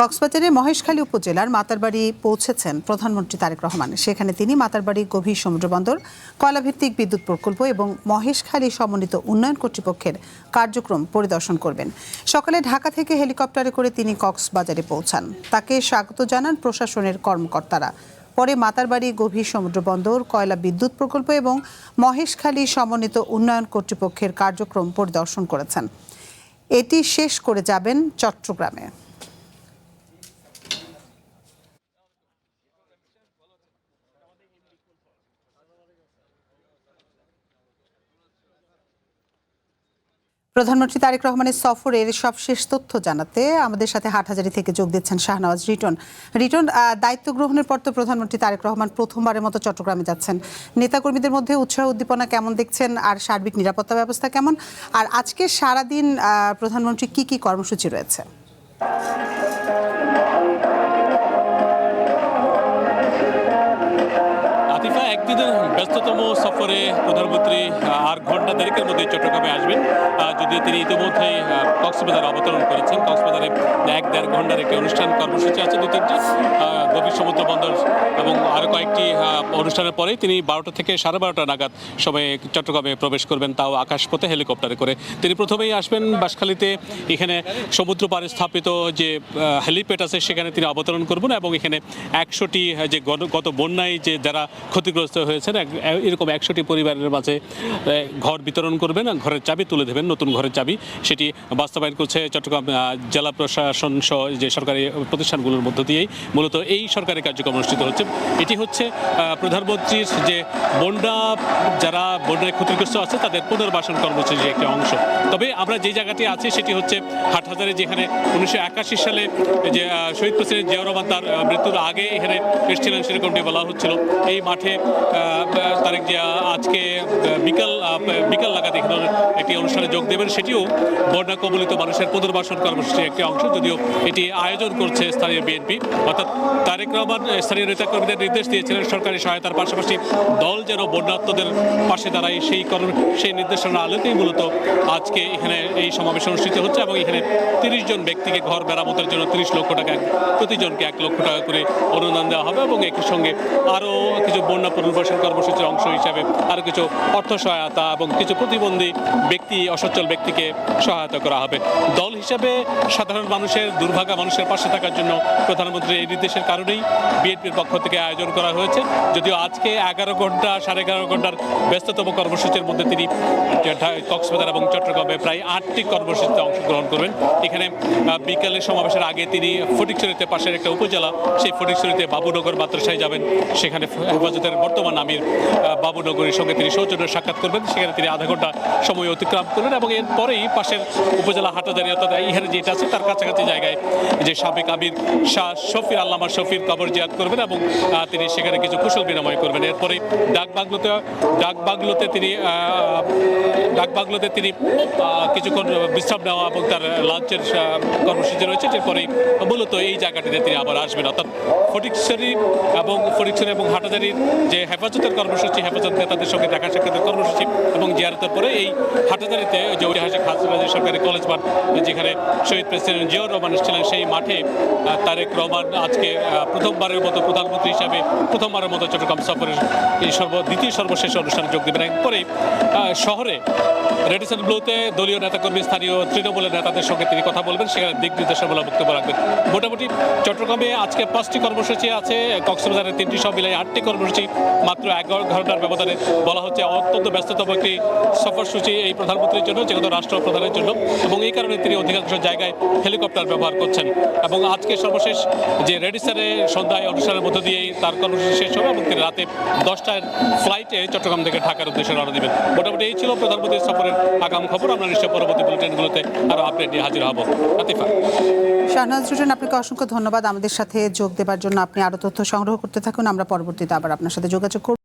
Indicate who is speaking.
Speaker 1: কক্সবাজারের মহেশখালী উপজেলার মাতারবাড়ি পৌঁছেছেন প্রধানমন্ত্রী তারেক রহমান। সেখানে তিনি মাতারবাড়ি গভীর সমুদ্রবন্দর, কয়লাভিত্তিক বিদ্যুৎ প্রকল্প এবং মহেশখালী সমন্বিত উন্নয়ন কর্তৃপক্ষের কার্যক্রম পরিদর্শন করবেন। সকালে ঢাকা থেকে হেলিকপ্টারে করে তিনি কক্সবাজারে পৌঁছান। তাকে স্বাগত জানান প্রশাসনের কর্মকর্তারা। পরে মাতারবাড়ি গভীর সমুদ্রবন্দর, কয়লা বিদ্যুৎ প্রকল্প এবং মহেশখালী সমন্বিত উন্নয়ন কর্তৃপক্ষের কার্যক্রম পরিদর্শন করেছেন। এটি শেষ করে যাবেন চট্টগ্রামে। প্রধানমন্ত্রী তারেক রহমানের সফরের সবশেষ তথ্য জানাতে আমাদের সাথে হাটহাজারী থেকে যোগ দিচ্ছেন শাহনওয়াজ রিটন। দায়িত্ব গ্রহণের পর তো প্রধানমন্ত্রী তারেক রহমান প্রথমবারের মতো চট্টগ্রামে যাচ্ছেন। নেতাকর্মীদের মধ্যে উৎসাহ উদ্দীপনা কেমন দেখছেন, আর সার্বিক নিরাপত্তা ব্যবস্থা কেমন, আর আজকে সারাদিন প্রধানমন্ত্রী কি কর্মসূচি রয়েছে?
Speaker 2: একদিনের ব্যস্ততম সফরে প্রধানমন্ত্রী আর ঘন্টা দেড়েকের মধ্যে চট্টগ্রামে আসবেন। যদিও তিনি ইতিমধ্যে কক্সবাজার অবতরণ করেছেন। কক্সবাজারে 1-1.5 ঘন্টার একটি অনুষ্ঠান কর্মসূচি আছে, 2-3টি গভীর সমুদ্র বন্দর এবং আরও কয়েকটি অনুষ্ঠানের পরে তিনি 12টা থেকে 12:30 নাগাদ সময়ে চট্টগ্রামে প্রবেশ করবেন, তাও আকাশপথে হেলিকপ্টারে করে। তিনি প্রথমেই আসবেন বাঁশখালীতে, এখানে সমুদ্র পাড়ে স্থাপিত যে হেলিপ্যাড আছে সেখানে তিনি অবতরণ করবেন এবং এখানে 100টি যে গত বন্যায় যে যারা ক্ষতিগ্রস্ত হয়েছেন এরকম 100টি পরিবারের মাঝে ঘর বিতরণ করবেন, ঘরের চাবি তুলে দেবেন, নতুন ঘরের চাবি। সেটি বাস্তবায়ন করছে চট্টগ্রাম জেলা প্রশাসন সহ যে সরকারি প্রতিষ্ঠানগুলোর মধ্য দিয়েই মূলত এই সরকারি কার্যক্রম অনুষ্ঠিত হচ্ছে। এটি হচ্ছে প্রধানমন্ত্রীর যে যারা বন্যায় ক্ষতিগ্রস্ত আছে তাদের পুনর্বাসন কর্মসূচির একটি অংশ। তবে আমরা যে জায়গাটি আছি সেটি হচ্ছে হাটহাজারে, যেখানে 1981 সালে যে শহীদ প্রেসিডেন্ট জিয়াউর রহমান তার মৃত্যুর আগে এখানে এসেছিলেন, সেরকমটি বলা হচ্ছিল। এই মাঠে তারেক জিয়া আজকে বিকাল নাগাদ এখানে একটি অনুষ্ঠানে যোগ দেবেন। সেটিও বন্যা কবলিত মানুষের পুনর্বাসন কর্মসূচির একটি অংশ, যদিও এটি আয়োজন করছে স্থানীয় বিএনপি। অর্থাৎ তারেক রহমান স্থানীয় নেতাকর্মীদের নির্দেশ দিয়েছিলেন সরকারি সহায়তার পাশাপাশি দল যেন বন্যার্তদের পাশে দাঁড়ায়, সেই নির্দেশনার আলোতেই মূলত আজকে এখানে এই সমাবেশ অনুষ্ঠিত হচ্ছে এবং এখানে 30 জন ব্যক্তিকে ঘর মেরামতের জন্য 30 লক্ষ টাকা, প্রতিজনকে 1 লক্ষ টাকা করে অনুদান দেওয়া হবে এবং একই সঙ্গে আরও কিছু বন্যা পুনর্বাসন কর্মসূচির অংশ হিসাবে আরও কিছু অর্থ সহায়তা এবং কিছু প্রতিবন্ধী ব্যক্তি, অসচ্ছল ব্যক্তিকে সহায়তা করা হবে। দল হিসাবে সাধারণ মানুষের, দুর্ভাগা মানুষের পাশে থাকার জন্য প্রধানমন্ত্রীর এই নির্দেশের কারণেই বিএনপির পক্ষ থেকে আয়োজন করা হয়েছে। যদিও আজকে 11 ঘন্টা 11.5 ঘন্টার ব্যস্ততম কর্মসূচির মধ্যে তিনি কক্সবাজার এবং চট্টগ্রামে প্রায় 8টি কর্মসূচিতে অংশগ্রহণ করবেন। এখানে বিকালের সমাবেশের আগে তিনি ফটিকছড়িতে, পাশের একটা উপজেলা, সেই ফটিকছড়িতে বাবুনগর মাদ্রাসায় যাবেন। সেখানে হেফাজতের বর্তমান আমির বাবুনগরের সঙ্গে তিনি সৌজন্য সাক্ষাৎ করবেন। সেখানে তিনি আধা ঘন্টা সময় অতিক্রম করবেন এবং এরপরেই পাশের উপজেলা হাটহাজারী, অর্থাৎ এখানে যেটা আছে তার কাছাকাছি জায়গায় যে সাবেক আমির শাহ শফির, আল্লামা শফির কবর জিয়ারত করবেন এবং তিনি সেখানে কিছু কুশল বিনিময় করবেন। এরপরে ডাকবাংলোতে তিনি কিছুক্ষণ বিশ্রাম নেওয়া এবং তার লাঞ্চের কর্মসূচি রয়েছে। এরপরে মূলত এই জায়গাটিতে তিনি আবার আসবেন। অর্থাৎ ফটিকছড়ি এবং হাটহাজারীর যে হেফাজতের কর্মসূচি, হেফাজত নেতাদের সঙ্গে দেখা সাক্ষাতের কর্মসূচি এবং জিয়ারতের পরে এই হাটহাজারীতে যে ঐতিহাসিক হাসপাতাল সরকারি কলেজ মাঠ, যেখানে শহীদ প্রেসিডেন্ট জিয়াউর রহমান এসেছিলেন, সেই মাঠে তারেক রহমান আজকে প্রথমবারের মতো প্রধানমন্ত্রী হিসাবে প্রথমবারের মতো চট্টগ্রাম সফরের এই দ্বিতীয় সর্বশেষ অনুষ্ঠানে যোগ দেবেন। এরপরে শহরে রেডিসন ব্লুতে দলীয় নেতাকর্মী, স্থানীয় তৃণমূলের নেতাদের সঙ্গে তিনি কথা বলবেন, সেখানে দিক নির্দেশনামূলক বক্তব্য রাখবেন। মোটামুটি চট্টগ্রামে আজকে 5টি কর্মসূচি আছে, কক্সবাজারের 3টি, সব মিলাই 8টি কর্মসূচি মাত্র 11 ঘন্টার ব্যবধানে। বলা হচ্ছে অত্যন্ত ব্যস্ততম একটি সফরসূচি এই প্রধানমন্ত্রীর জন্য, যেহেতু রাষ্ট্রপ্রধানের জন্য, এবং এই কারণে তিনি অধিকাংশ জায়গায় হেলিকপ্টার ব্যবহার করছেন। এবং আজকে সর্বশেষ যে রেডিসনে সন্ধ্যায় অনুষ্ঠানের মধ্য দিয়েই তার কর্মসূচি শেষ হবে এবং তিনি রাতে 10টার ফ্লাইটে চট্টগ্রাম থেকে ঢাকার উদ্দেশ্যে রওনা দেবেন। মোটামুটি এই ছিল প্রধানমন্ত্রীর সফরের আগাম খবর। আমরা নিশ্চয় পরবর্তী বুলেটিনগুলোতে আরও আপডেট নিয়ে হাজির হব। আতিফা।
Speaker 1: শাহনওয়াজ রিটন, আপনাকে অসংখ্য ধন্যবাদ আমাদের সাথে যোগ দেওয়ার জন্য। আপনি আরও তথ্য সংগ্রহ করতে থাকুন, আমরা পরবর্তীতে আবার আপনার সাথে যোগাযোগ করব।